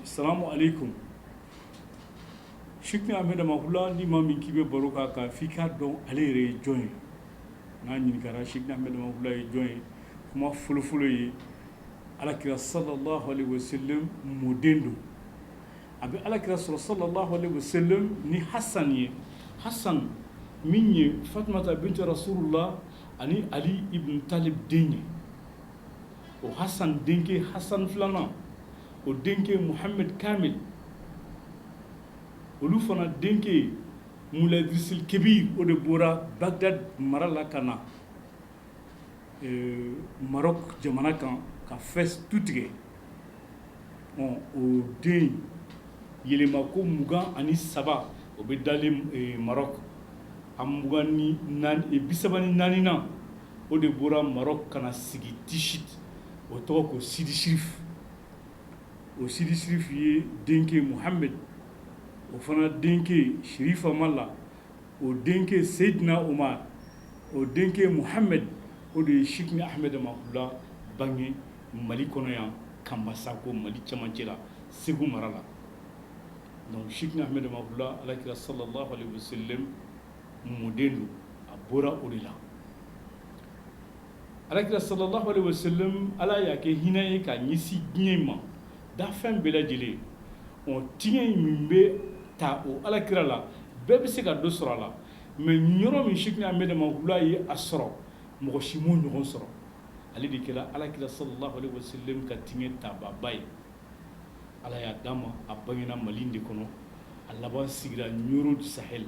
Salamu alaikum. Sheikh Ahmed Mahula ni ma min k'i bɛ baro k'a kan f'i k'a dɔn ale yɛrɛ ye jɔn ye. N'a ɲininkara Sheikh Ahmed Mahula ye jɔn ye, kuma fɔlɔfɔlɔ ye Alakira sallallahu alaihi wasallam mɔden don. A bɛ Alakira sɔrɔ sallallahu alaihi wasallam ni Hasan ye. Hasan min ye Fatumata bintu Rasulullah ani Ali ibn Talib den ye. O Hasan denkɛ Hasan filanan, o denkɛ Muhammad Kamil, olu fana denkɛ Moulay Idriss Kebir, o de bɔra Bagdad mara la ka na Maroc jamana kan ka Fès tu tigɛ. O den yɛlɛma ko 23 o bɛ dalen Maroc. A 34 nan o de bɔra Maroc ka na sigi Tichit, o tɔgɔ ko Sidi Chérif. O Sidi Chérif ye denkɛ Muhammad, o fana denkɛ Chérif Amala, o denkɛ Seydina Omar, o denkɛ Muhammad, o de ye Sheikh Ahmed Mahula bange Mali kɔnɔ yan Kanbasako, Mali cɛmancɛ la, Segu mara la. Donc Sheikh Ahmed Mahula Alakira sallallahu alaihi wasallam mɔden don, a bɔra o de la. Alakira sallallahu alaihi wasallam Ala y'a kɛ hinɛ ye ka ɲɛsin diɲɛ ma da fɛn bɛɛ lajɛlen. Tiɲɛ min bɛ ta o Alakira la bɛɛ bɛ se ka dɔ sɔrɔ a la, mais yɔrɔ min Sheikh Ahmed Mahula ye a sɔrɔ mɔgɔ si m'o ɲɔgɔn sɔrɔ. Ale de kɛra Alakira sallallahu alaihi wasallam ka tiɲɛ tababa ye. Ala y'a d'a ma, a bangena Mali de kɔnɔ, a laban sigira Nioro du Sahel.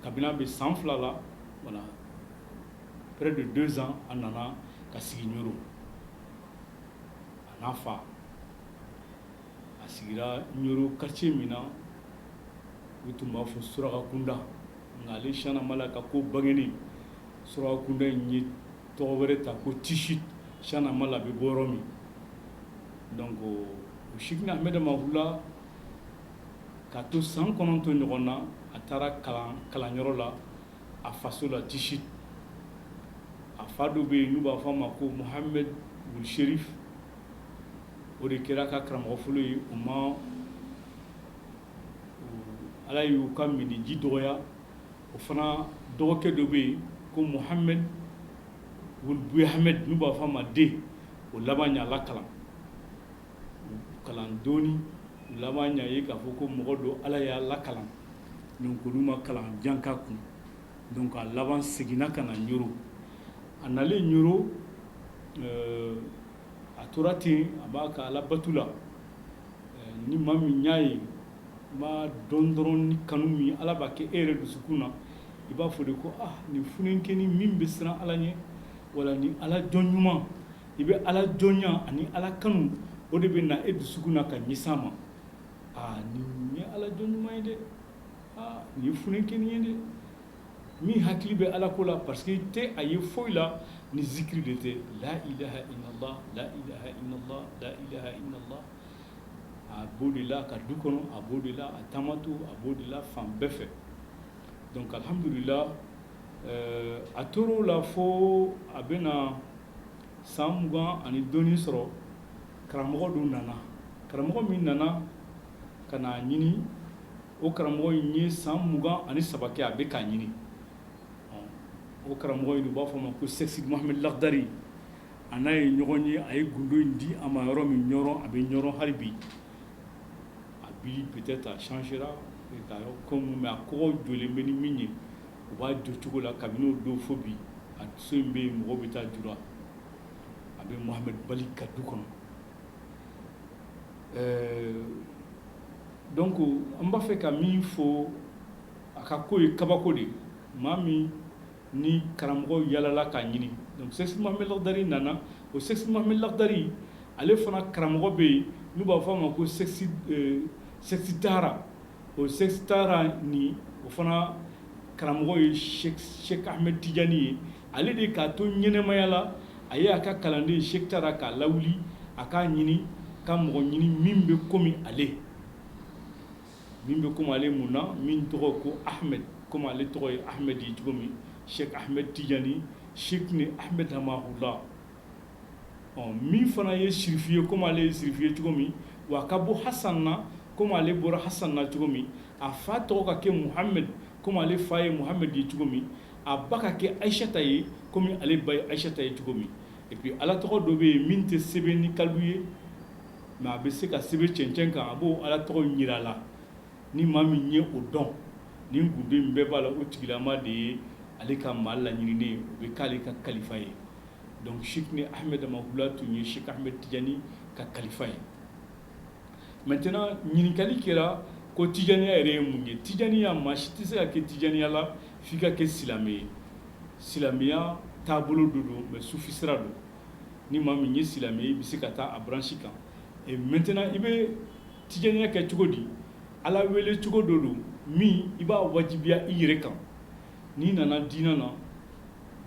Kabini a bɛ san 2 la, voilà, près de 2 ans, a nana ka sigi Nioro. A n'a fa, a sigira Nioro quartier min na, u tun b'a fɔ Surakakunda, nka ale Chana Mala ka ko bangeni Surakakunda in ye tɔgɔ wɛrɛ ta ko Tichit. Chana Mala bɛ bɔ yɔrɔ min. Donc o Sheikh Ahmed Mahula ka to san 9 ɲɔgɔn na, a taara kalanyɔrɔ la a faso la Tichit. A fa dɔ bɛ yen n'u b'a fɔ a ma ko Mohamed Wul Sherif, o de kɛra ka karamɔgɔ fɔlɔ ye. O ma Ala y'u ka miniji dɔgɔya. O fana dɔgɔkɛ dɔ bɛ yen ko Mohamed Wul Buyahamed, n'u b'a fɔ a ma Den, o laban y'a lakalan. Kalan dɔɔni, o laban y'a ye k'a fɔ ko mɔgɔ dɔ Ala y'a lakalan, donc olu ma kalan jan k'a kun. Donc a laban seginna ka na Nioro. A nalen Nioro, a tora ten, a b'a ka Ala batu la. Ni maa min y'a ye, ma dɔn dɔrɔn ni kanu min Ala b'a kɛ e yɛrɛ dusukun na, i b'a fɔ de ko nin funenkɛni min bɛ siran Ala ɲɛ, wala ni Ala jɔn ɲuman, i bɛ Ala jɔnya ani Ala kanu, o de bɛ na e dusukun na ka ɲɛsin a ma. Nin ye Ala jɔn ɲuman ye dɛ, nin ye funenkɛni ye dɛ. Min hakili bɛ Ala ko la, parce que tɛ a ye foyi la ni zikiri de tɛ. La ilaha illallah, la ilaha illallah, la ilaha illallah. A b'o de la ka du kɔnɔ, a b'o de la a taamato, a b'o de la fan bɛɛ fɛ. Donc alhamdulillah, a tor'o la fo a bɛna san 20 ani dɔɔni sɔrɔ, karamɔgɔ dɔ nana. Karamɔgɔ min nana ka n'a ɲini, o karamɔgɔ in ye san 23 kɛ a bɛ k'a ɲini. O karamɔgɔ in u b'a fɔ a ma ko Sidi Mohamed Lakhdari. A n'a ye ɲɔgɔn ye, a ye gundo in di a ma yɔrɔ min Nioro, a bɛ Nioro hali bi. A bi peut-être a changera, comme mais a kɔgɔ jɔlen bɛ ni min ye, u b'a jɔ cogo la kabini o don fo bi. A so in bɛ yen, mɔgɔw bɛ taa jura. A bɛ Mohamed Bali ka du kɔnɔ. Donc an b'a fɛ ka min fɔ, a ka ko ye kabako de. Maa min ni karamɔgɔ yalala k'a ɲini. Donc Sidi Mohamed Lakhdari nana. O Sidi Mohamed Lakhdari, ale fana karamɔgɔ bɛ yen n'u b'a fɔ a ma ko Sidi Tahara. O Sidi Tahara ni o fana karamɔgɔ ye Sheikh Ahmed Tijani ye. Ale de k'a to ɲɛnɛmaya la, a ye a ka kalanden Sheikh Tahara k'a lawuli, a k'a ɲini, ka mɔgɔ ɲini min bɛ komi ale. Min bɛ komi ale mun na, min tɔgɔ ko Ahmed, komi ale tɔgɔ ye Ahmed ye cogo min, Sheikh Ahmed Tijani, Sheikh ni Ahmed Mahula. min fana ye sirifi ye comme ale ye sirifi ye cogo min wa ka bɔ Hasan na comme ale bɔra Hasan na cogo min a fa tɔgɔ ka kɛ Muhammed comme ale fa ye Muhammed ye cogo min a ba ka kɛ Aïchata ye comme ale ba ye Aïchata ye cogo min et puis ala tɔgɔ dɔ bɛ yen min tɛ sɛbɛn ni kalibu ye mais a bɛ se ka sɛbɛn cɛncɛn kan a b'o ala tɔgɔ yira a la ni maa min ye o dɔn nin gundo bɛɛ b'a la o tigilama de ye ale ka maa laɲininen ye o bɛ k'ale ka kalifa ye donc Cheikh ni Ahmed Mahula tun ye Cheikh Ahmed Tijani ka kalifa ye maintenant ɲininkali kɛra ko Tijaniya yɛrɛ ye mun ye Tijaniya maa si tɛ se ka kɛ Tijaniya la f'i ka kɛ silamɛ ye silamɛya taabolo dɔ don mais sufi sira don ni maa min ye silamɛ ye i bɛ se ka taa a branche kan et maintenant i bɛ Tijaniya kɛ cogo di ala wele cogo dɔ don min i b'a wajibiya i yɛrɛ kan n'i nana diinɛ na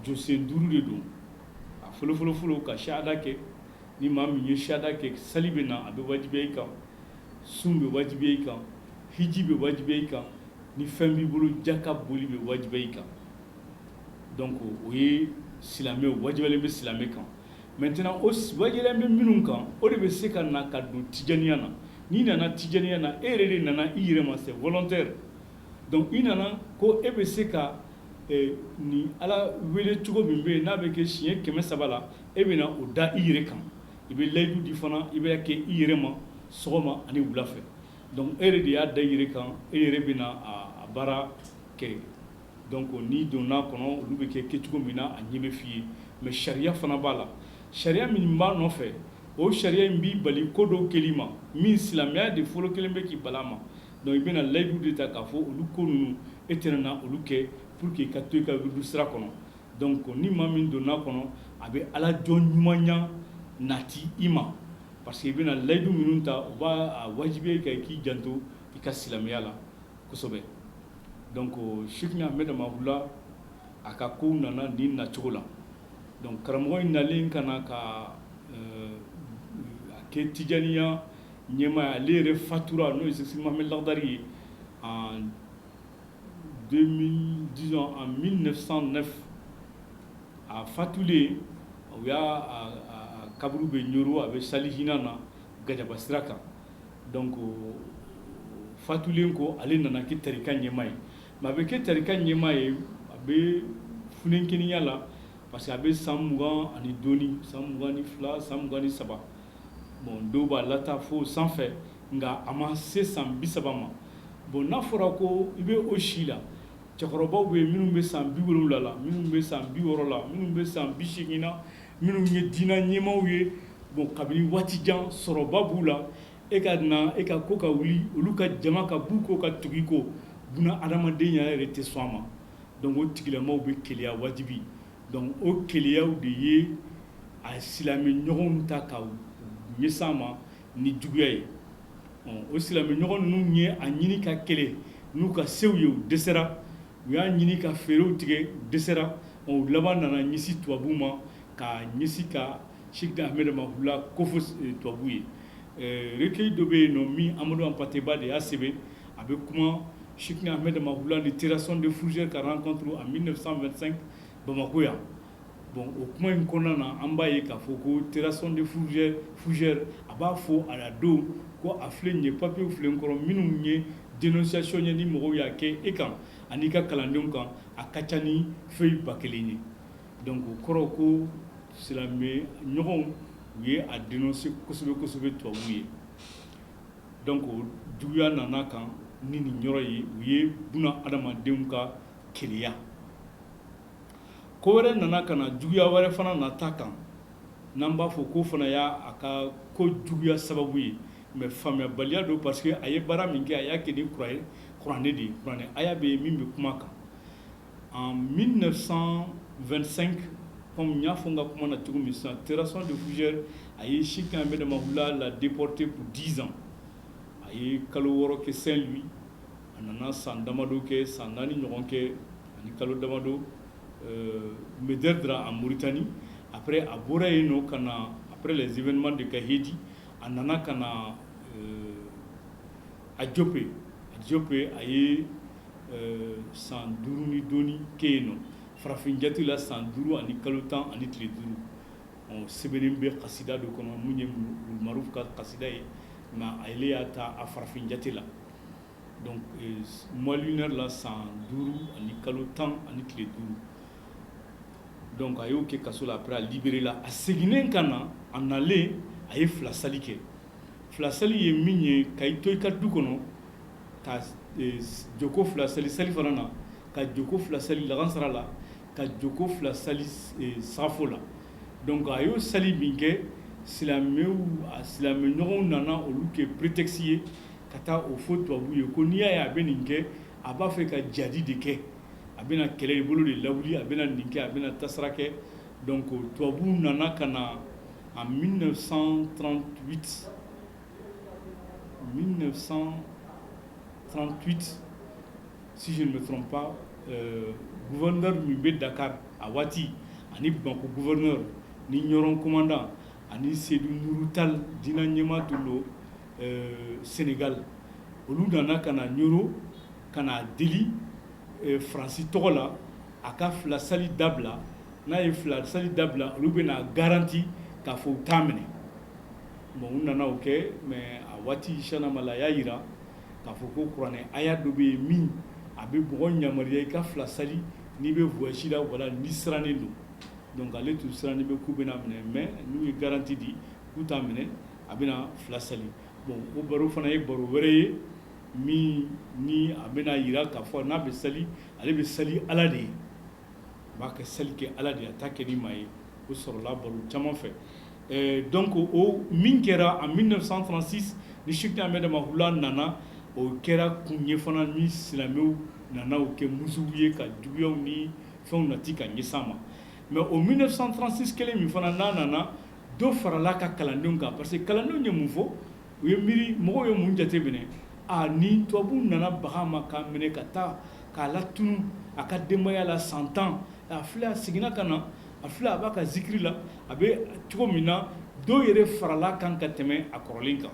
jɔsen 5 de don a fɔlɔ ka shahada kɛ ni maa min ye shahada kɛ sali bɛ na a bɛ wajibiya i kan sun bɛ wajibiya i kan hiji bɛ wajibiya i kan ni fɛn b'i bolo jaka boli bɛ wajibiya i kan donc o ye silamɛ wajibiyalen bɛ silamɛ kan maintenant o wajibiyalen bɛ minnu kan o de bɛ se ka na ka don Tijaniya na n'i nana Tijaniya na e yɛrɛ de nana i yɛrɛ ma c'est volontaire donc i nana ko e bɛ se ka ni ala wele cogo min bɛ yen n'a bɛ kɛ siɲɛ 300 la e bɛ na o da i yɛrɛ kan i bɛ layidu di fana i bɛ kɛ i yɛrɛ ma sɔgɔma ani wula fɛ donc e yɛrɛ de y'a da i yɛrɛ kan e yɛrɛ bɛ na a baara kɛ donc n'i donna kɔnɔ olu bɛ kɛ kɛcogo min na a ɲɛ bɛ f'i ye mais sariya fana b'a la sariya min b'a nɔfɛ o sariya in b'i bali ko dɔw kɛli ma min silamɛya de fɔlɔ kelen bɛ k'i bala a ma donc i bɛna layidu de ta k'a fɔ olu ko ninnu e tɛna na olu kɛ pour que i ka to i ka wirdu sira kɔnɔ donc ni maa min donna kɔnɔ a bɛ ala jɔn ɲumanya nati i ma parce que i bɛna layidu minnu ta o b'a wajibiya i kan i k'i janto i ka silamɛya la kosɛbɛ donc Cheikh Ahmed Mahula a ka kow nana nin nacogo la donc karamɔgɔ in nalen ka na ka a kɛ Tijaniya ɲɛmaa ale yɛrɛ fatura n'o ye Sidi Mohamed Lagdari ye en 1909 a fatulen o y'a kaburu bɛ Ɲoro a bɛ Salihina na Gajaba sira kan donc fatulen ko ale nana kɛ tarika ɲɛmaa ye mais a bɛ kɛ tarika ɲɛmaa ye a bɛ funenkɛniya la parce que a bɛ san 20 ani dɔɔni san 22 san 23 bon dɔw b'a lataa fo sanfɛ nka a ma se san 30 ma bon n'a fɔra ko i bɛ o si la cɛkɔrɔbaw bɛ yen minnu bɛ san 70 la minnu bɛ san 60 la minnu bɛ san 80 na minnu ye diinɛ ɲɛmaaw ye bon kabini waati jan sɔrɔba b'u la e ka na e ka ko ka wuli olu ka jama ka b'u ko ka tugu ko buna adamadenya yɛrɛ tɛ sɔn a ma donc o tigilamaw bɛ keleya wajibi donc o keleyaw de ye a silamɛ ɲɔgɔnw ta ka ɲɛsin a ma ni juguya ye o silamɛ ɲɔgɔn ninnu ye a ɲini ka kɛlɛ n'u ka sew ye u dɛsɛra u y'a ɲini ka feerew tigɛ u dɛsɛra u laban nana ɲɛsin tubabuw ma ka ɲɛsin ka Cheikh Ahmed Mahula kofɔ tubabuw ye recueil dɔ bɛ yen nɔ min Amadou Hampâté-Bâ de y'a sɛbɛn a bɛ kuma Cheikh Ahmed Mahula ni Terrasson de Fougères ka rencontre en 1925 Bamako yan bon o kuma in kɔnɔna na an b'a ye k'a fɔ ko Terrasson de Fougères a b'a fɔ a la don ko a filɛ nin ye papier filɛ n kɔrɔ minnu ye dénonciation ye ni mɔgɔw y'a kɛ e kan ani ka kalandenw kan a ka ca ni feuille 1000 ye donc o kɔrɔ ko silamɛ ɲɔgɔnw u ye a dénoncer kosɛbɛ kosɛbɛ tubabuw ye donc juguya nana kan ni nin yɔrɔ ye u ye buna adamadenw ka keleya ko wɛrɛ nana ka na juguya wɛrɛ fana nata kan n'an b'a fɔ ko fana y'a ka ko juguya sababu ye mais faamuyabaliya don parce que a ye baara min kɛ a y'a kɛ ni kuranɛ de ye kuranɛ aya bɛ yen min bɛ kuma kan en 1925 comme n y'a fɔ n ka kuma na cogo min sisan Terrasson de Fougères a ye Cheikh Ahmed Mahula la déporté pour 10 ans a ye kalo 6 kɛ Saint-Louis a nana san damadɔ kɛ san 4 ɲɔgɔn kɛ ani kalo damadɔ Méderdra en Mauritanie après a bɔra yen nɔ ka na après les événements de Gahedi a nana ka na a Joppe a ye san 5 ni dɔɔni kɛ yen nɔ farafin jati la san 5 ani kalo 10 ani tile 5 sɛbɛnnen bɛ kasida dɔ kɔnɔ mun ye maruf ka kasida ye mais ale y'a ta a farafin jate la donc mois lunaire la san 5 ani kalo 10 ani tile 5 donc a y'o kɛ kaso la après a libéré la a seginnen ka na a nalen a ye filasali kɛ filasali ye min ye ka i to i ka du kɔnɔ ka joko filasali sali fana na ka joko filasali lagansara la ka joko filasali safo la donc a y'o sali min kɛ silamɛ ɲɔgɔnw nana olu kɛ prétexte ye ka taa o fɔ tubabu ye ko n'i y'a ye a bɛ nin kɛ a b'a fɛ ka jadi de kɛ a bɛna kɛlɛ bolo de lawuli a bɛna nin kɛ a bɛna tasara kɛ donc tubabuw nana ka na en 1938 si je ne me trompe pas gouverneur min bɛ Dakar a waati ani Bamako gouverneur ni ɲɔrɔn commandant ani Seydou Nourou Tall diinɛ ɲɛmaa tun don Sénégal olu nana ka na ɲoro ka na deli Faransi tɔgɔ la a ka filasali dabila n'a ye filasali dabila olu bɛna garanti k'a fɔ u t'a minɛ bon u nana o kɛ mais a waati Chana Mala y'a jira k'a fɔ ko kuranɛ aya dɔ bɛ yen min a bɛ mɔgɔ yamaruya i ka filasali n'i bɛ voyage la wala n'i sirannen don donc ale tun sirannen bɛ k'u bɛna minɛ mais n'u ye garanti di k'u t'a minɛ a bɛna filasali bon o baro fana ye baro wɛrɛ ye min ni a bɛna jira k'a fɔ n'a bɛ sali ale bɛ sali Ala de ye a b'a kɛ sali kɛ Ala de ye a t'a kɛ ni maa ye o sɔrɔla baro caman fɛ donc o min kɛra en 1936 ni Cheick Ahmed Makoula nana o kɛra kun ye fana ni silamɛw nana o kɛ musuw ye ka juguyaw ni fɛnw nati ka ɲɛsin ma mais o 1936 kelen min fana n'a nana dɔ farala ka kalandenw kan parce que kalandenw ye mun fɔ u ye miiri mɔgɔw ye mun jate minɛ ni tubabuw nana baga ma k'a minɛ ka taa k'a latunu a ka denbaya la 100 ans a filɛ a seginna ka na a filɛ a b'a ka zikiri la a bɛ cogo min na dɔw yɛrɛ farala kan ka tɛmɛ a kɔrɔlen kan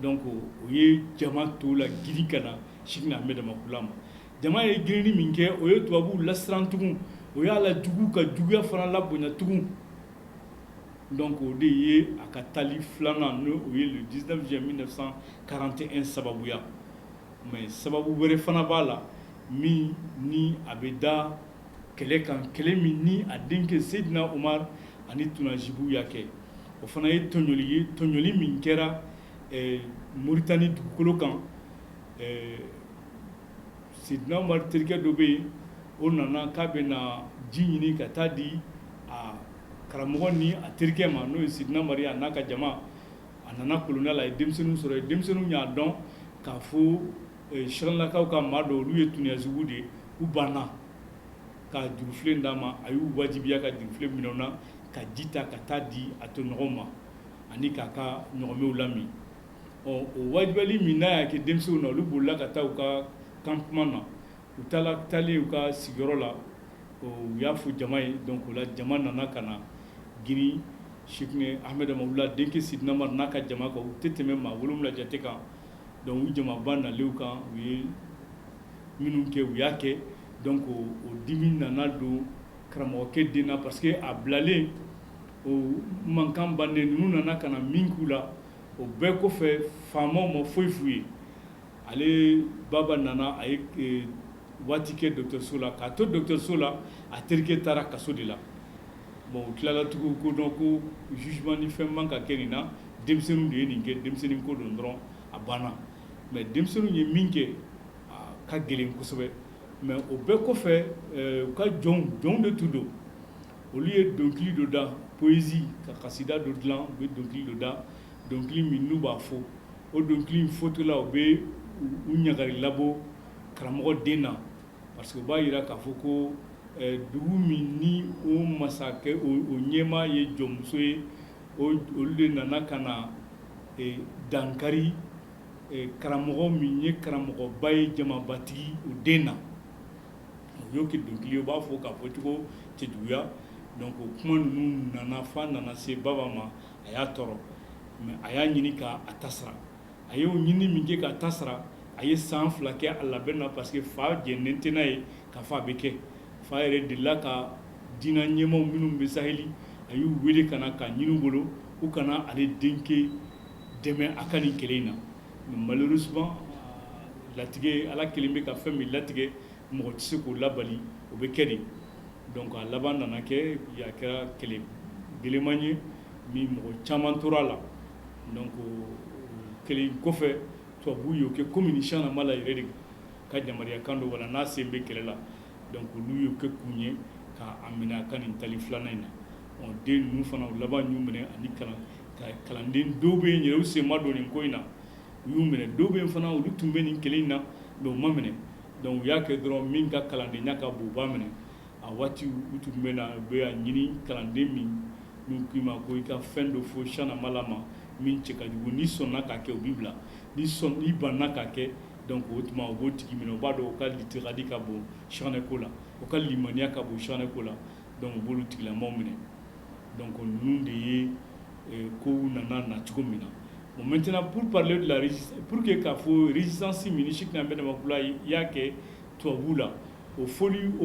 donc o ye jama to la girin ka na Cheick Ahmed Makoula ma jama ye girinni min kɛ o ye tubabuw lasiran tugun o y'a la jugu ka juguya fana labonya tugun donc o de ye a ka tali filanan n'o ye le 19 juin 1941 sababuya mais sababu wɛrɛ fana b'a la min ni a bɛ da kɛlɛ kan kɛlɛ min ni a denkɛ Seydina Umar ani Tunajibu y'a kɛ o fana ye tɔɲɔli ye tɔɲɔli min kɛra Moritani dugukolo kan Seydina Umar terikɛ dɔ bɛ yen o nana k'a bɛna ji ɲini ka taa di a karamɔgɔ ni a terikɛ ma n'o ye Seydina Umar a n'a ka jama a nana koloniya la a ye denmisɛnninw sɔrɔ yen denmisɛnninw y'a dɔn k'a fɔ Sɛgɛnlakaw ka maa dɔw olu ye Tuniyazibuw de ye u banna ka jurufilen d'a ma a y'u wajibiya ka jurufilen minɛ u na ka ji ta ka taa di a tɔɲɔgɔnw ma ani k'a ka ɲɔgɔnmɛw lamin o wajibiyali min n'a y'a kɛ denmisɛnninw na olu bolila ka taa u ka campement na u taalen u ka sigiyɔrɔ la u y'a fɔ jama ye donc o la jama nana ka na girin Cheick Ahmed Makoula denkɛ Seydina Umar n'a ka jama kan u tɛ tɛmɛ maa 7 jate kan donc u jamaba nalen kan u ye minnu kɛ u y'a kɛ donc o dimi nana don karamɔgɔkɛ den na parce que a bilalen o mankan bannen ninnu nana ka na min k'u la o bɛɛ kɔfɛ faamaw ma foyi f'u ye ale baba nana a ye waati kɛ dɔgɔtɔrɔso la k'a to dɔgɔtɔrɔso la a terikɛ taara kaso de la bon u tilala tugun ko dɔn ko jugement ni fɛn man ka kɛ nin na denmisɛnninw de ye nin kɛ denmisɛnnin ko don dɔrɔn a banna mais denmisɛnninw ye min kɛ a ka gɛlɛn kosɛbɛ mais o bɛɛ kɔfɛ u ka jɔnw de tun don olu ye dɔnkili dɔ da poésie ka kasida dɔ dilan u bɛ dɔnkili dɔ da dɔnkili min n'u b'a fɔ o dɔnkili in fɔtola u bɛ u ɲagari labɔ karamɔgɔ den na parce que u b'a jira k'a fɔ ko dugu min ni o masakɛ o ɲɛmaa ye jɔnmuso ye olu de nana ka na dankari karamɔgɔ min ye karamɔgɔba ye jamabatigi o den na o y'o kɛ dɔnkili ye u b'a fɔ k'a fɔ cogo cɛjuguya donc o kuma ninnu nana f'a nana se baba ma a y'a tɔɔrɔ mais a y'a ɲini k'a tasara a y'o ɲini min kɛ k'a tasara a ye san 2 kɛ a labɛn na parce que fa jɛnnen tɛ n'a ye k'a fɔ a bɛ kɛ fa yɛrɛ delila ka diinɛ ɲɛmaaw minnu bɛ Saheli a a y'u wele ka na ka ɲini bolo u kana ale denkɛ dɛmɛ a ka nin kɛlɛ in na mais malheureusement latigɛ ala kelen bɛ ka fɛn min latigɛ mɔgɔ tɛ se k'o labali o bɛ kɛ de donc a laban nana kɛ a kɛra kɛlɛ gɛlɛman ye min mɔgɔ caman tora a la donc kɛlɛ in kɔfɛ tubabuw y'o kɛ komi ni siyan mala yɛrɛ de ka yamaruya kan don wala n'a sen bɛ kɛlɛ la donc olu y'o kɛ kun ye k'a minɛ a ka nin tali filanan in na den ninnu fana u laban y'u minɛ ani kalanden dɔw bɛ yen yɛrɛ u sen ma don nin ko in na u y'u minɛ dɔw bɛ yen fana olu tun bɛ nin kɛlɛ in na mais u ma minɛ donc u y'a kɛ dɔrɔn min ka kalandenya ka bon u b'a minɛ a waati u tun bɛ na u bɛ a ɲini kalanden min n'u k'i ma ko i ka fɛn dɔ fɔ siyan mala ma min cɛ ka jugu n'i sɔnna k'a kɛ u b'i bila n'i banna k'a kɛ donc o tuma u b'o tigi minɛ u b'a dɔn o ka litirali ka bon siyanɛko la o ka limaniya ka bon siyanɛko la donc u b'olu tigilamaw minɛ donc ninnu de ye kow nana na cogo min na bon maintenant pour parler de la résistance pour que k'a fɔ résistance min ni Cheick Ahmed Amakula y'a kɛ tubabuw la o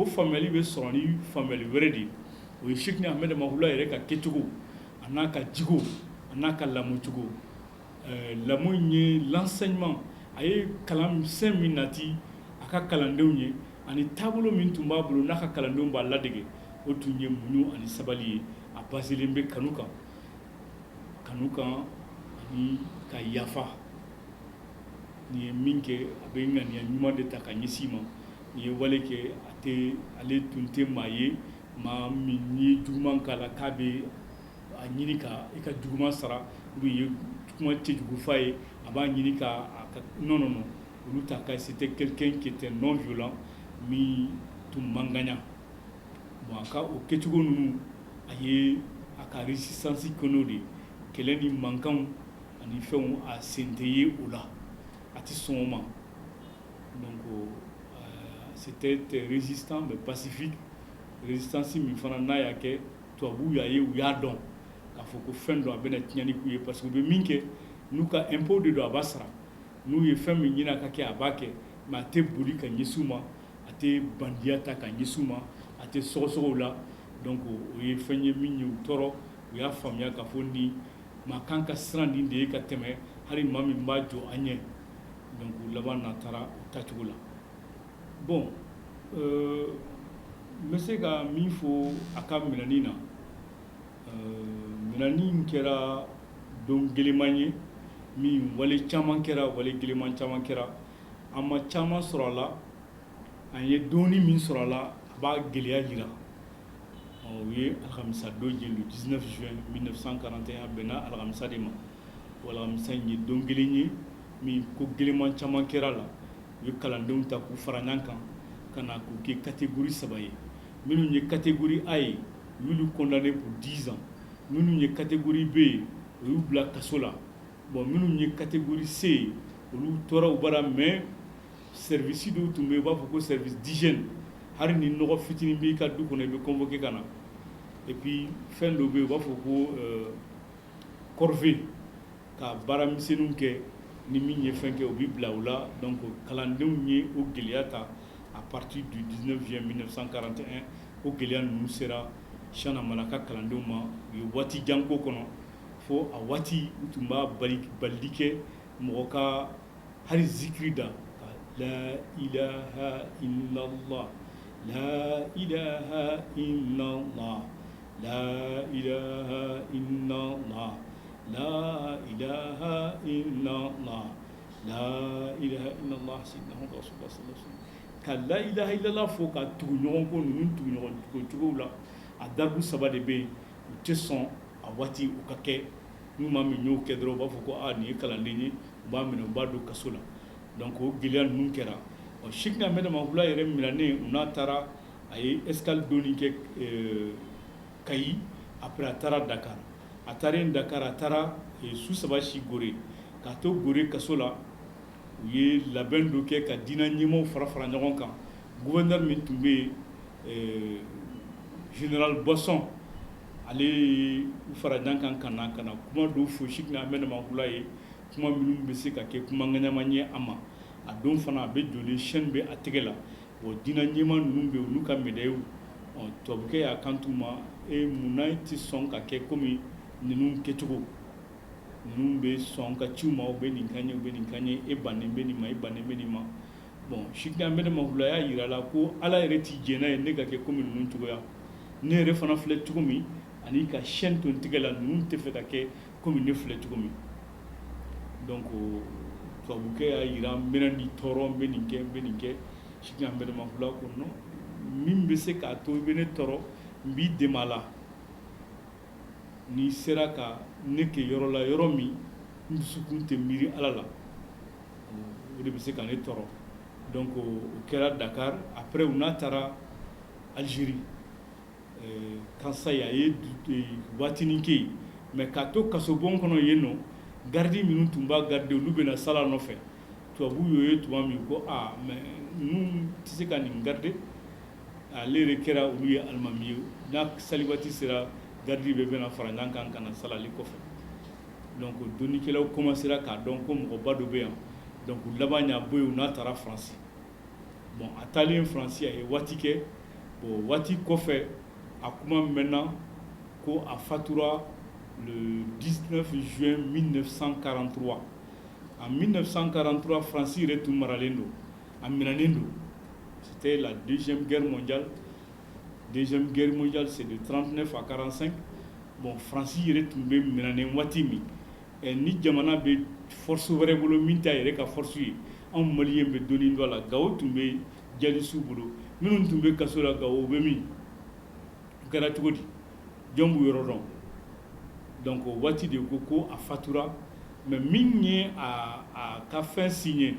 faamuyali bɛ sɔrɔ ni faamuyali wɛrɛ de ye o ye Cheick Ahmed Amakula yɛrɛ ka kɛcogo a n'a ka jogo a n'a ka lamɔcogo lamɔ in ye l'enseignement a ye kalanmisɛn min nati a ka kalandenw ye ani taabolo min tun b'a bolo n'a ka kalandenw b'a ladege o tun ye muɲu ani sabali ye a baselen bɛ kanu kan ani ka yafa nin ye min kɛ a bɛ ŋaniya ɲuman de ta ka ɲɛsin ma nin ye wale kɛ ale tun tɛ maa ye maa min n'i ye juguman k'a la k'a bɛ a ɲini ka i ka juguman sara ou bien i ye kuma cɛjugu f'a ye a b'a ɲini ka non olu ta ka c'était quelqu'un qui était non violent min tun man ŋaɲa bon a ka o kɛcogo ninnu a ye a ka résistance kɛ n'o de ye kɛlɛ ni mankanw ani fɛnw a sen tɛ ye o la a tɛ sɔn o ma donc c'était résistant mais pacifique résistance min fana n'a y'a kɛ tubabuw y'a ye u y'a dɔn k'a fɔ ko fɛn dɔ a bɛna tiɲɛni k'u ye parce que u bɛ min kɛ n'u ka impôt de don a b'a sara n'u ye fɛn min ɲini a ka kɛ a b'a kɛ mais a tɛ boli ka ɲɛsin u ma a tɛ bandiya ta ka ɲɛsin u ma a tɛ sɔgɔsɔgɔ u la donc o ye fɛn ye min ye u tɔɔrɔ u y'a faamuya k'a fɔ nin maa kan ka siran nin de ye ka tɛmɛ hali maa min b'a jɔ an ɲɛ donc u laban na taara o tacogo la bon n bɛ se ka min fɔ a ka minɛni na minɛni in kɛra don gɛlɛman ye min wale caman kɛra wale gɛlɛman caman kɛra an ma caman sɔrɔ a la an ye dɔɔni min sɔrɔ a la a b'a gɛlɛya jira o ye alamisa don ye le 19 juin 1941 a bɛnna alamisa de ma o alamisa in ye don kelen ye min ko gɛlɛman caman kɛra la u ye kalandenw ta k'u fara ɲɔgɔn kan ka na k'u kɛ catégorie 3 ye minnu ye catégorie A ye u y'olu condamné pour 10 ans minnu ye catégorie B ye u y'u bila kaso la bon minnu ye catégorie C ye olu tora u bara mais service dɔw tun bɛ yen u b'a fɔ ko service d'hygiène hali ni nɔgɔ fitinin b'i ka du kɔnɔ i bɛ convoqué ka na et puis fɛn dɔ bɛ yen u b'a fɔ ko corvée ka baara misɛnninw kɛ ni min ye fɛn kɛ u bɛ bila u la donc kalandenw ye o gɛlɛya ta à partir du 19 juin 1941 o gɛlɛya ninnu sera siyan mala ka kalandenw ma u ye waati jan k'o kɔnɔ fo a waati u tun b'a balili kɛ mɔgɔ ka hali zikiri da la ilaha illallah la ilaha illallah la ilaha illallah la ilaha illallah la ilaha illallah sayyidina rasulullah sallallahu alaihi wasallam ka la ilaha illallah fo ka tugu ɲɔgɔn ko ninnu tugu ɲɔgɔn cogow la a darbu saba de bɛ yen u tɛ sɔn a waati o ka kɛ n'u ma min y'o kɛ dɔrɔn u b'a fɔ ko nin ye kalanden ye u b'a minɛ u b'a don kaso la donc o gɛlɛya ninnu kɛra Cheick Ahmed Amakula yɛrɛ minɛnen u n'a taara a ye escale dɔɔni kɛ Kayi après a taara Dakar a taaren Dakar a taara su saba si Gorée k'a to Gorée kaso la u ye labɛn dɔ kɛ ka diinɛ ɲɛmaaw fara fara ɲɔgɔn kan gouverneur min tun bɛ yen général Boisson ale u fara ɲɔgɔn kan ka na kuma dɔw fɔ Cheick Ahmed Amakula ye kuma minnu bɛ se ka kɛ kuma ŋɛɲɛma ye a ma a don fana a bɛ joli chaîne bɛ a tɛgɛ la bon diinɛ ɲɛmaa ninnu bɛ yen olu ka médailles tubabukɛ y'a kantu ma munna i tɛ sɔn ka kɛ komi ninnu kɛcogo ninnu bɛ sɔn ka ciw ma u bɛ nin kan ye u bɛ nin kan ye e bannen bɛ nin ma e bannen bɛ nin ma bon Cheick Ahmed Mankula y'a yira la ko ala yɛrɛ t'i jɛn'a ye ne ka kɛ komi ninnu cogoya ne yɛrɛ fana filɛ cogo min ani ka chaîne to n tigɛ la ninnu tɛ fɛ ka kɛ komi ne filɛ cogo min donc tubabukɛ y'a yira n bɛna nin tɔɔrɔ n bɛ nin kɛ n bɛ nin kɛ Cheick Ahmed Mankula ko non min bɛ se k'a to i bɛ ne tɔɔrɔ n b'i dɛmɛ a la n'i sera ka ne kɛ yɔrɔ la yɔrɔ min n dusukun tɛ miiri ala la o de bɛ se ka ne tɔɔrɔ donc o kɛra Dakar après u n'a taara Algérie Kansayi a ye waatinin kɛ yen mais k'a to kasobon kɔnɔ yen nɔ garidi minnu tun b'a garder olu bɛna sala nɔfɛ tubabuw y'o ye tuma min ko mais ninnu tɛ se ka nin garder ale yɛrɛ kɛra olu ye alimami ye n'a sali waati sera garidi bɛɛ bɛna fara ɲɔgɔn kan ka na salali kɔfɛ donc dɔnnikɛlaw commencera k'a dɔn ko mɔgɔba dɔ bɛ yan donc u laban y'a bɔ yen u n'a taara Faransi bon a taalen Faransi a ye waati kɛ bon waati kɔfɛ a kuma mɛnna ko a fatura le 19 juin 1943 en 1943 Faransi yɛrɛ tun maralen don a minɛnen don c'était la deuxième guerre mondiale. Deuxième guerre mondiale, c'est de 39 à 45. Bon, Fransi yɛrɛ tun bɛ minɛnen waati min ni jamana bɛ force wɛrɛ bolo min t'a yɛrɛ ka force ye anw maliyɛn bɛ dɔɔnin dɔn a la Gawo tun bɛ jalisiw bolo minnu tun bɛ kaso la Gawo o bɛ min o kɛra cogo di jɔn b'u yɔrɔ dɔn donc o waati de ko a fatura mais min ye a ka fɛn signé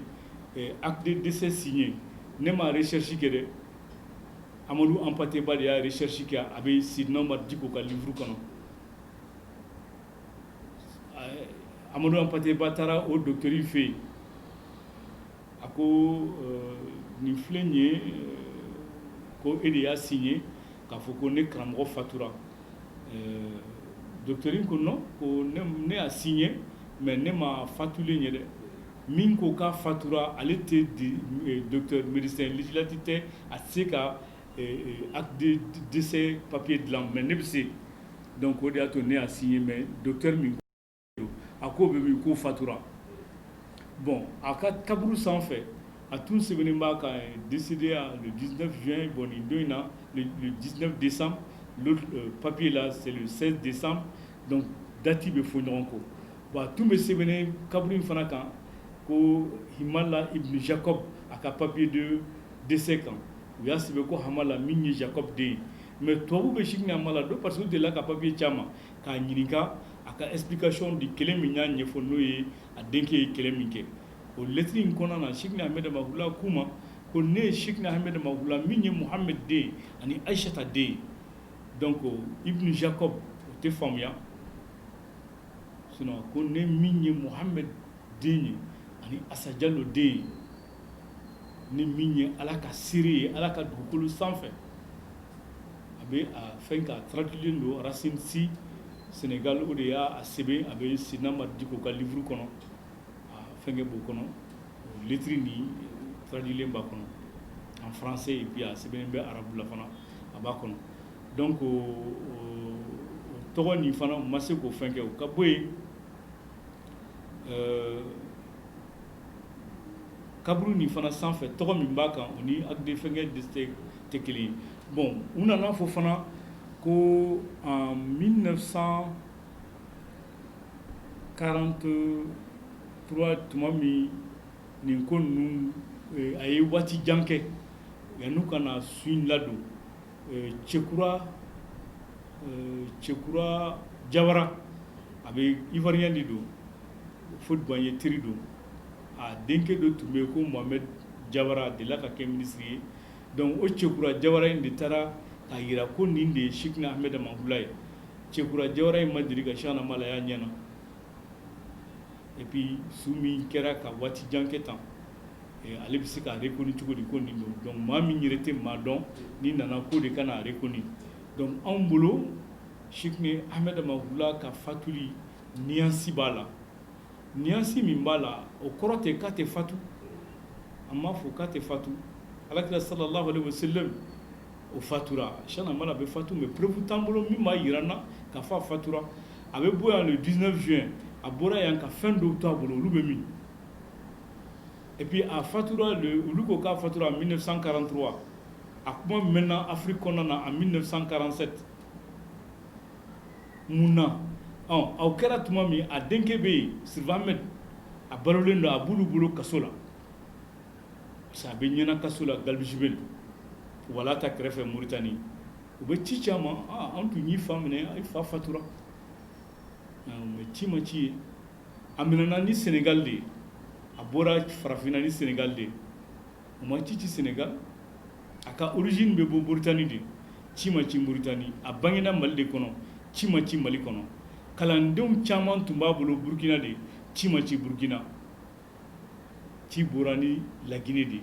acte de décès signé ne ma recherche kɛ dɛ Amadou Hampâté-Bâ de y'a recherche kɛ a bɛ Sidina Umaru Dicko ka livre kɔnɔ Amadou Hampâté-Bâ taara o docteur fɛ yen a ko nin filɛ nin ye ko e de y'a signé k'a fɔ ko ne karamɔgɔ fatura docteur ko non ko ne y'a signé mais ne ma fatulen ye dɛ min ko k'a fatura ale tɛ docteur médecin législatif tɛ a tɛ se ka acte de décès papier dilan mais ne bɛ se donc o de y'a to ne y'a signé mais docteur min a ko bɛ min ko fatura bon a ka kaburu sanfɛ a tun sɛbɛnnen b'a kan décédé le 19 juin bon nin don in na le 19 décembre l'autre papier là c'est le 16 décembre donc date bɛ fɔ ɲɔgɔn kɔ bon a tun bɛ sɛbɛnnen kaburu in fana kan ko Himala ibn Jacob a ka papier de décès kan u y'a sɛbɛn ko Hamala min ye Jacob den ye mais tubabu bɛ Cheick Hamala dɔn parce que u delila ka papier caman k'a ɲininka a ka explication di kɛlɛ min y'a ɲɛfɔ n'o ye a denkɛ ye kɛlɛ min kɛ o lettre in kɔnɔna na Cheick Ahmed Mankula k'u ma ko ne ye Cheick Ahmed Mankula min ye Muhammed den ani Aïssata den donc Ibn Jacob o tɛ faamuya sinon ko ne min ye Muhammed den ye ani Assa Diallo den ni min ye ala ka seere ye ala ka dugukolo sanfɛ a bɛ a fɛn k'a traduilen don Racine Sy Sénégal o de y'a sɛbɛn a bɛ Sidina Umaru Dicko ka livre kɔnɔ a fɛnkɛ b'o kɔnɔ o lettre nin traduilen b'a kɔnɔ en français et puis a sɛbɛnnen bɛ arabu la fana a b'a kɔnɔ donc o tɔgɔ nin fana u ma se k'o fɛn kɛ o ka bɔ yen kaburu nin fana sanfɛ tɔgɔ min b'a kan o ni acte de fɛnkɛ tɛ kelen ye bon u nana fɔ fana ko en 1943 tuma min nin ko ninnu a ye waati jan kɛ yan'u ka na su in ladon Cekura Jawara a bɛ ivoirien de don Fodibon ye teri don a denkɛ dɔ tun bɛ yen ko Mohamed Jawara a delila ka kɛ ministre ye donc o Cekura Jawara in de taara k'a jira ko nin de ye Cheick Ahmed Mankula ye Cekura Jawara in ma deli ka Cheick Ahmed y'a ɲɛna et puis su min kɛra ka waati jan kɛ tan ale bɛ se k'a reconnu cogo di ko nin don donc maa min yɛrɛ tɛ maa dɔn ni nana ko de kana a reconnu donc anw bolo Cheick Ahmed Mankula ka fatuli nuance b'a la nuance min b'a la o kɔrɔ tɛ k'a tɛ fatu an m'a fɔ k'a tɛ fatu alakira sallallahu alaihi wa sallam o fatura Cheikhna Ahmad bɛ fatu mais preuve t'an bolo min b'a yira n na k'a fɔ a fatura a bɛ bɔ yan le 19 juin a bɔra yan ka fɛn dɔw to a bolo olu bɛ min et puis a fatura olu ko k'a fatura en 1943 a kuma mɛnna Afrique kɔnɔna na en 1947 mun na aw kɛra tuma min a denkɛ bɛ yen Sirif Ahmed a balolen don a b'olu bolo kaso la parce que a bɛ ɲɛna kaso la Galbi-Jibel wala ta kɛrɛfɛ Mauritanie u bɛ ci ci a ma an tun y'i fa minɛ a fa fatura mais ci ma ci ye a minɛna ni Sénégal de ye a bɔra farafinna ni Sénégal de ye u ma ci Sénégal a ka origine bɛ bɔ Mauritanie de ci ma ci Mauritanie a bangena Mali de kɔnɔ ci ma ci Mali kɔnɔ kalandenw caman tun b'a bolo Burkina de ci ma ci Burkina ci bɔra ni Laginɛ de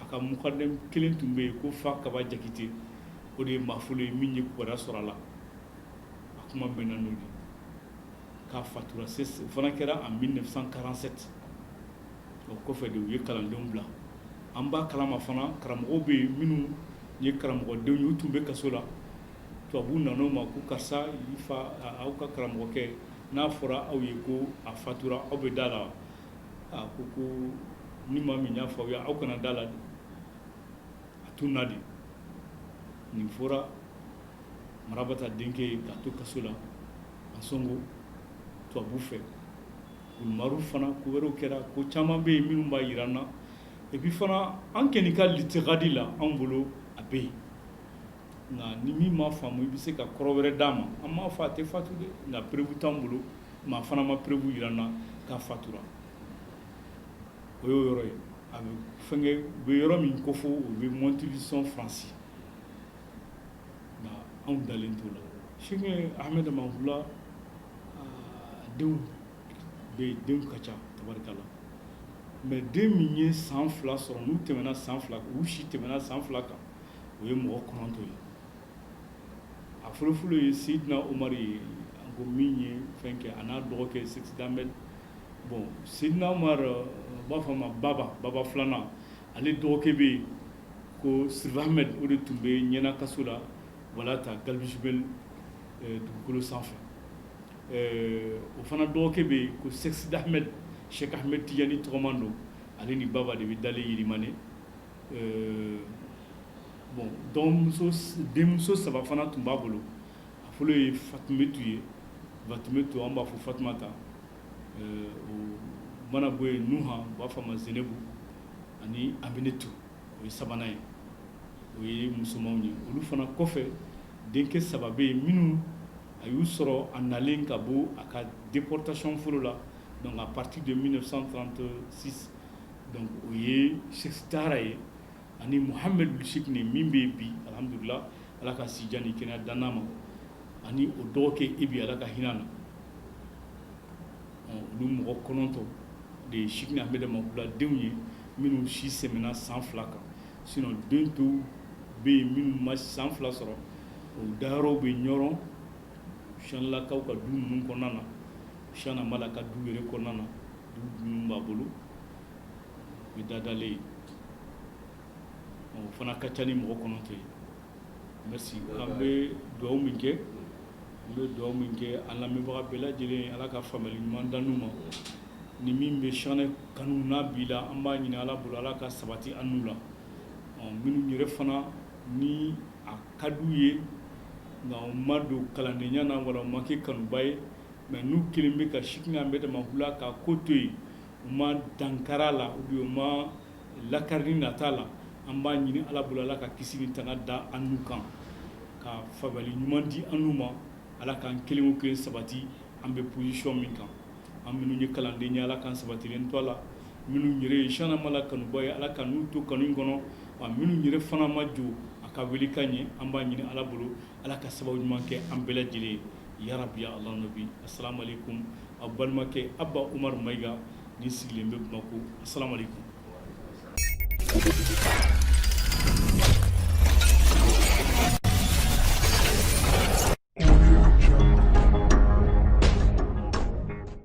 a ka mukadam kelen tun bɛ yen ko Fa Kaba Jakite o de ye maafolo ye min ye kibaruya sɔrɔ a la a kuma mɛnna n'o de k'a fatura o fana kɛra en 1947 o kɔfɛ de u ye kalandenw bila an b'a kalama fana karamɔgɔw bɛ yen minnu ye karamɔgɔdenw ye u tun bɛ kaso la tubabuw nan'o ma ko karisa aw ka karamɔgɔkɛ n'a fɔra aw ye ko a fatura aw bɛ da la a ko ni maa min y'a fɔ aw ye aw kana da la de a tunna de nin fɔra Marabata denkɛ ye k'a to kaso la a sɔngo tubabuw fɛ Umaru fana ko wɛrɛw kɛra ko caman bɛ yen minnu b'a yira an na et puis fana an kɛni ka litigadi la an bolo a bɛ yen nka ni min m'a faamu i bɛ se ka kɔrɔ wɛrɛ d'a ma an m'a fɔ a tɛ fatu dɛ nka preuve t'an bolo maa fana ma preuve yira an na k'a fatura o y'o yɔrɔ ye a bɛ fɛnkɛ u bɛ yɔrɔ min ko fɔ u bɛ Montluçon Faransi nka anw dalen t'o la Cheikh Ahmed Mankula denw bɛ yen denw ka ca tabarikala mais den min ye san 2 sɔrɔ n'u tɛmɛna san 2 u si tɛmɛna san 2 kan o ye mɔgɔ 9 ye a fɔlɔfɔlɔ ye Seydina Omar ye an ko min ye fɛn kɛ a n'a dɔgɔkɛ Sidi Ahmed bon Seydina Omar u b'a fɔ a ma baba filanan ale dɔgɔkɛ bɛ yen ko Sirif Ahmed o de tun bɛ ɲɛna kaso la wala ta Galbi-Jibel dugukolo sanfɛ o fana dɔgɔkɛ bɛ yen ko Sidi Ahmed Cheikh Ahmed Tidiane tɔgɔman don ale ni baba de bɛ dalen Yirimane bon denmuso 3 fana tun b'a bolo a fɔlɔ ye Fatumetu ye Fatumetu an b'a fɔ Fatumata o mana bɔ yen Nuha u b'a fɔ a ma Zenebu ani Aminetu o ye 3nan ye o ye musomanw ye olu fana kɔfɛ denkɛ 3 bɛ yen minnu a y'u sɔrɔ a nalen ka bɔ a ka déportation fɔlɔ la donc à partir de 1936 donc o ye Cheikh Tahara ye ani Mohamed Cheikh ni min bɛ yen bi alhamdulillah ala ka sijan ni kɛnɛya danna ma ani o dɔgɔkɛ Ibi ala ka hinɛ na olu mɔgɔ 9 de ye Cheikh Ahmed Mankula denw ye minnu si sɛmɛna san 2 kan sinon den tɔw bɛ yen minnu ma san 2 sɔrɔ o dayɔrɔw bɛ ɲɔrɔn Siyanlakaw ka du ninnu kɔnɔna na Cheikhna Ahmad ka du yɛrɛ kɔnɔna na du ninnu b'a bolo u bɛ dadalen ye o fana ka ca ni mɔgɔ 9 ye merci an bɛ dugawu min kɛ an lamɛnbaga bɛɛ lajɛlen ye ala ka faamuyali ɲuman d'an n'u ma ni min bɛ Cheikhna kanu n'a b'i la an b'a ɲini ala bolo ala ka sabati an n'u la minnu yɛrɛ fana ni a ka d'u ye nka u ma don kalandenya na wala u ma kɛ kanuba ye mais n'u kelen bɛ ka Cheikh Ahmed Mankula ka ko to yen u ma dankara la ou bien u ma lakari nata la an b'a ɲini ala bolo ala ka kisi ni tanga da an n'u kan ka faamuyali ɲuman di an n'u ma ala k'an kelen o kelen sabati an bɛ position min kan an minnu ye kalanden ye ala k'an sabatilen to a la minnu yɛrɛ ye Cheikhna Ahmad kanuba ye ala ka n'u to kanu in kɔnɔ wa minnu yɛrɛ fana ma jo a ka wele kan ɲɛ an b'a ɲini ala bolo ala ka sababu ɲuman kɛ an bɛɛ lajɛlen ye ya rabbi ya allah nabi assalamu alaikum aw balimakɛ Abba Umar Mayiga ni sigilen bɛ Bamako assalamu alaikum